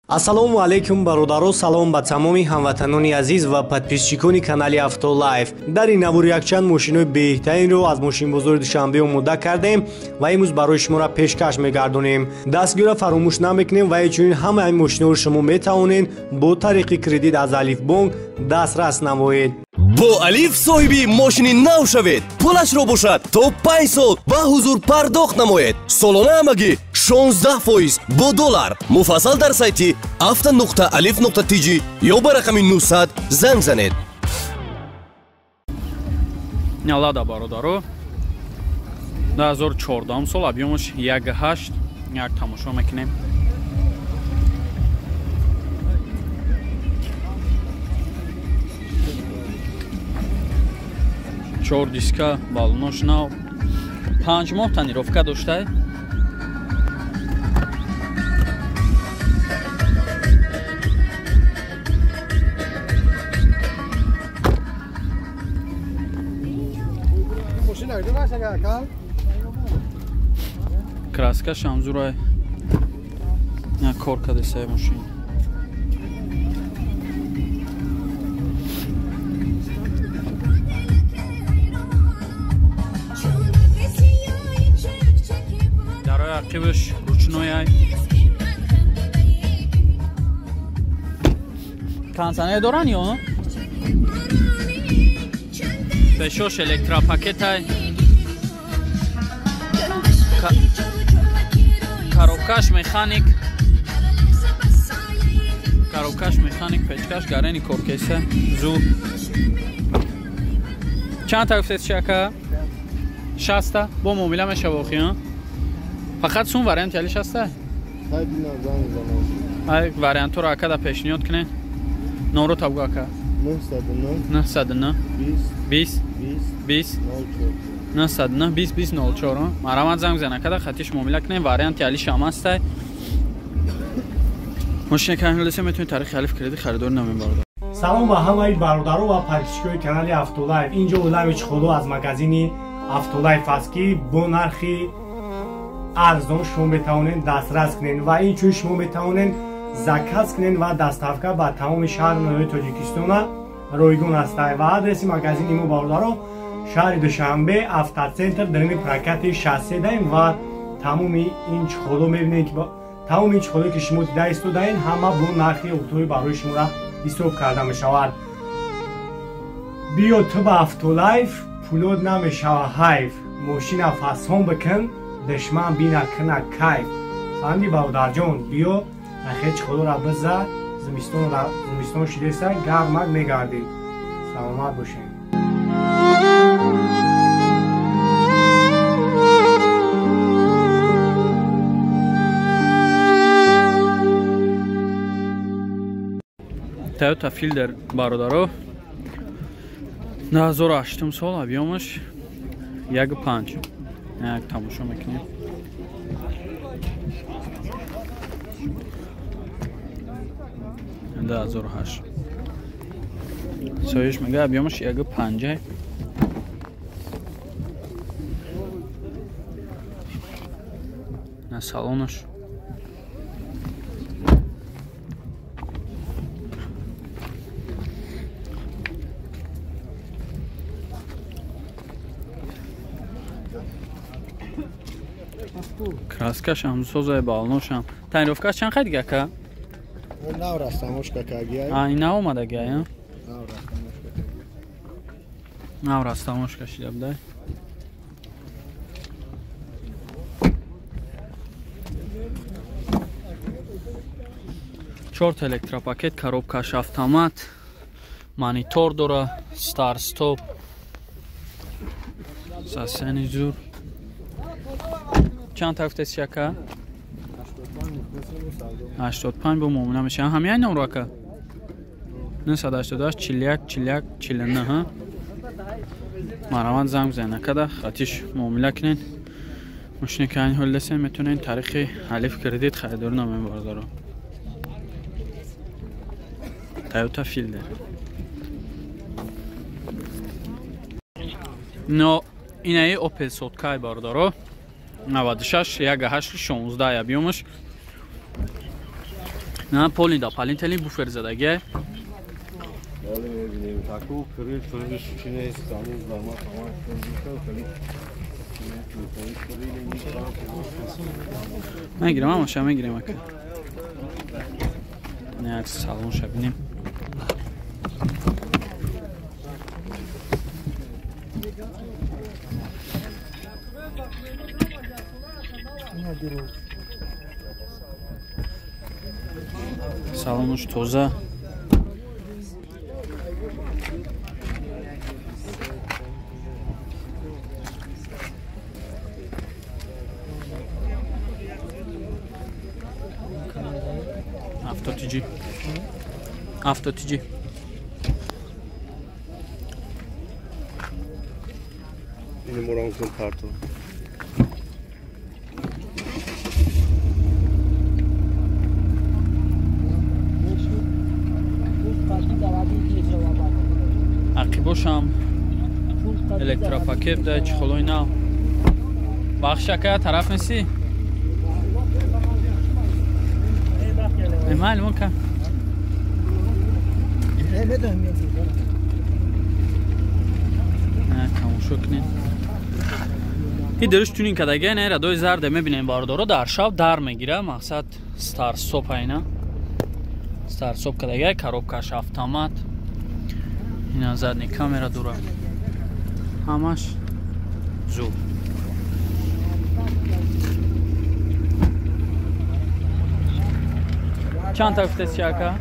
Ассалому алайкум бародаро, салом ба тамоми ҳамватанони азиз ва подписчикони канали Автолайф. Дар ин навор якчанд мошинои беҳтаринро аз мошинбозори Душанбе омода кардем ва имрӯз барои шуморо пешкаш мегардонем. Дастгирро фаромӯш намекунем ва инчунин ҳамаи мошиноро шумо метавонед бо тариқи кредит аз Алиф Бонк дастрас намоед. бо Алиф соҳиби мошини нав шавед. пулашро бошад то 5 сол ва ҳузур пардохт намоед. солона ҳамагӣ 16% бо доллар. муфассал дар сайти afta.alif.tg ё ба рақами 900 занг занед. Лада бародаро 2014 сол объемаш 1.8 як тамошо мекунем. чор диска балонош нав 5 моҳ танировка дошта. краска шамзурай як кор кадесай мошин. дарои ақибаш ручное кансане доран ё пешош электропакетай коробкаш механик печкаш гарени коркеса зу чанд тафсет шака 60 бо мобила мешавохи фақат сум вариант яли 60 ай вариантро акада пешниҳод кунед номро табгу ака 909 20 20 909 20 20 04 марамат занг зана када хатиш муомила кунед вариант яли шамастай мошин каналисе метавонед тарихи Алиф кредит харидор намем бародар. Салом ба ҳамаи бародаро ва подписчикои канали Автолайф. Инҷо улами чиходо аз магазини Автолайф аст ки бо нархи арзон шумо метавонед дастрас кунед ва инчунин шумо метавонед заказ кунед ва доставка ба тамоми шаҳри ноҳияи Тоҷикистона ройгон аст ва адреси магазини мо бародаро шаҳри Душанбе автоцентр дарини прокати шассе даем ва тамоми ин чиходо мебинед ки тамоми ин чиходо ки шумо дида истодаед ҳама бо нархи оптои барои шумора ҳисоб карда мешавад. биё ту ба Автолайф пулод намешава ҳайф мошина фасон бикун душман бина кина кайф. фанди бародарҷон биё нахе чиходора биза зимистон шидеса гармак мегардед. саломат бошед. Toyota Fielder бародаро 2008 сол объемаш 1.5 як тамошо мекунем. Да 2008 соиш мега объемаш 1.5 на салонаш краскаш ҳам созай балношам танировкаш чанд хай дига ка нав растамошка кагия а ин нав омада гия нав растамошка шида буда чорт электропакет коробкаш автомат монитор дора стар стоп сасени зур чанд тафтес яка 85 бо муомила мешавад ҳамин номро ака 988 41 41 49 марамат занг бизанед акада хатиш муомила кунед мошини ки айн ҳол дасен метавонед тарихи Алиф кредит харидор намоед бародаро. Toyota Fielder но инаи Opel соткай бародаро 96 1.8 16 объемаш نه پولیندا پالینتلی بوفر زدگی بله میبینیم تاکو کریل فرنش چینه استانی زمان تمام کنید میگیرم اما شما میگیریم اکه نه عکس سالن شو ببینیم سالنش توزه автотиҷи این مرام کن پارتو ақибошам электропакет да чихолои нав бахшака тараф неси معلومه که نه تماشا کنین این درش تونین کدگه نه ردای زرده میبینین باردارو در شب در میگیره مقصد ستار سوپ اینا ستار سوپ کدگه کاروبکاش автомат اینا задний камера дура همش زور چند تا گفته سیاکا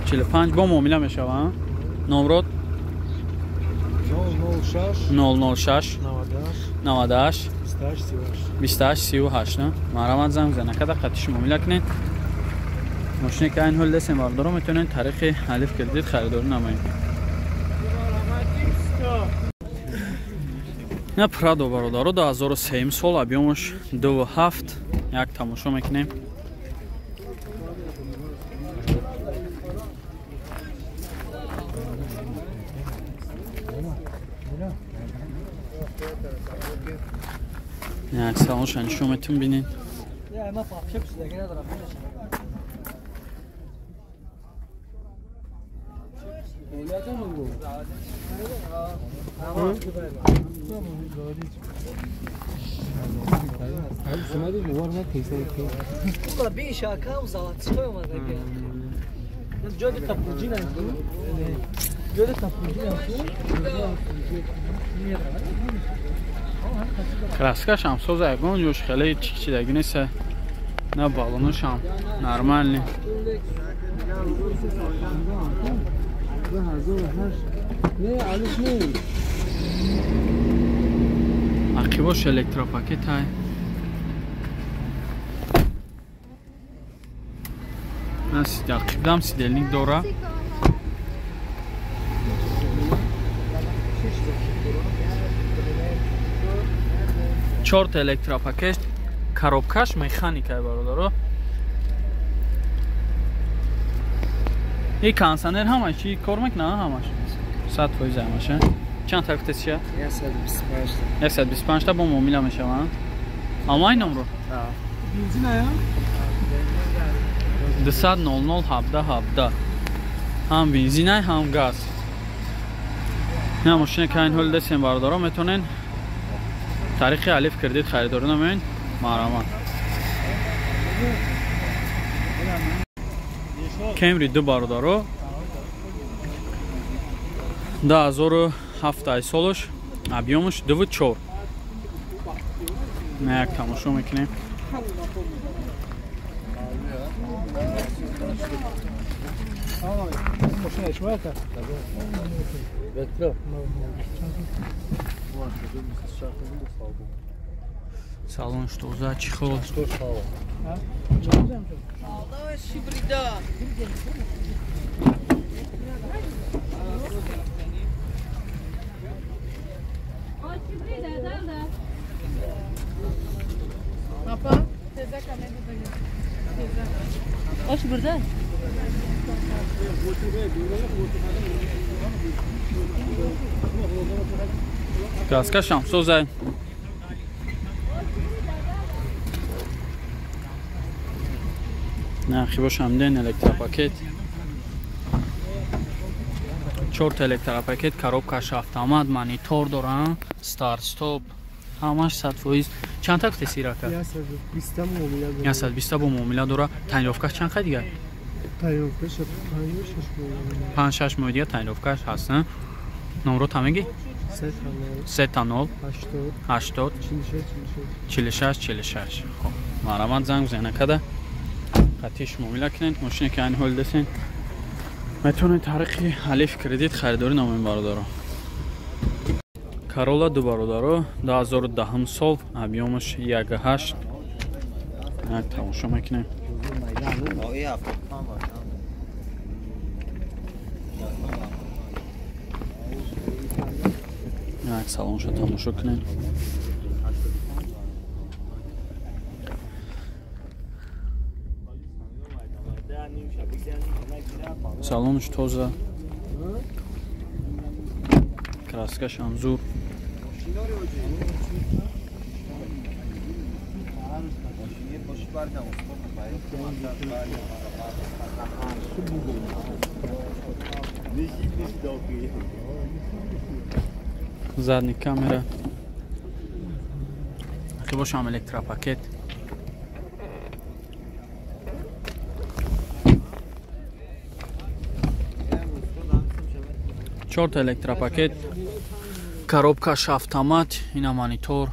45 با معامله میشوه نمرات 006 98 28 38 نه مرامت زنگ بزنه کدا قطعش معامله کنین ماشینی که این حال دستیم باردارو میتونین تاریخ الف کردید خریداری نمایید نه پرادو برادارو 2003 سال объемش 27 یک تماشا میکنیم یک سالش انشومتون بینین краскаш ҳам соза ягон ҷош хеле чикчидагӣ нест на балонаш ҳам нормальни ақибош электропакетай ақибдам сиделник дора چهار الکتروپاکت коробкаш механикай бародаро این کانسانر همش چی کار میکنه همش 100% همشه چند تا گفتید چیه 125 تا با معامله میشه اما این نمره بنزین آیا 200 هم بنزین هم گاز نه ماشین که این حال دستیم باردارا میتونین تاریخ الف کردید خریداری نمایین مرحمت کمری دو باردارو 2007 سالش объемش 2.4 نه یک تماشا میکنیم салон что за чехол Oş burada. Kaska şamsozay. нархи бошамден электропакет 4 электропакет коробкаш автомат монитор дорам старт стоп ҳамаш 100%. чанд так тесирака 120 бо муомила дора. таъинёвкаш чанд хай дигар? таъинёвкаш 5-6 моҳ дигар таъинёвкаш ҳаст. номро тамаги 30 80 46 46. хоб марамад занг бизанед када қатиш муомила кунед. мошине ки айн ҳол десен метавонед тариқи алиф кредит харидорӣ намоед бародаро. Corolla ду бародаро 2010 сол объёмаш 1.8. як тамошо мекунем. як салоншо тамошо кунем. салонш тоза, краскаш анзур. задник камера. бошам электропакет. чорта электропакет. коробкаш автомат, ина монитор.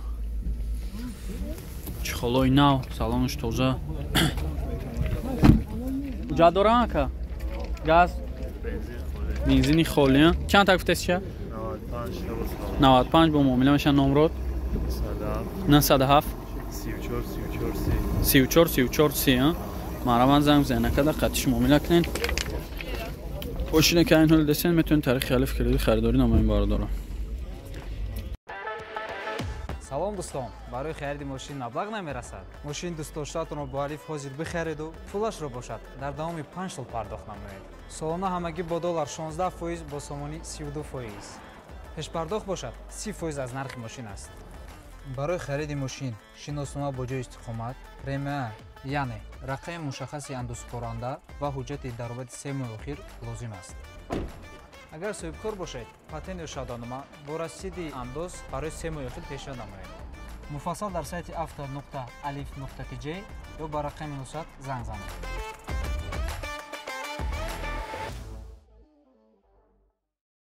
чихолои нав, салонш тоза. ҷа дорам ака? газ? бензини холия. чанд так гуфтест? 95 бо муомила мешан. номрот 97 34 34 30. марамад занг бизанед када қатиш муомила кунед. мошине ки айн ҳол десен метавонед тариқи алиф кредит харидорӣ намоед бародаро. салом дӯстон, барои хариди мошин маблағ намерасад? мошин дӯстдоштаатонро бо алиф ҳозир бихариду пулашро бошад дар давоми 5 сол пардохт намоед. солона ҳамагӣ бо доллар 16% бо сомонӣ 32%. пешпардохт бошад 30% аз нархи мошин аст. барои хариди мошин шиноснома бо ҷои истиқомат, премия яъне рақами мушаххаси андозкоранда ва ҳуҷҷати даромади 3 моҳи охир лозим аст. агар соҳибкор бошед, патент ё шаҳдонома бо расиди андоз барои 3 моҳи охир пешниҳод намоед. муфассал дар сайти avto.alif.tj ё ба рақами 900 занг занед.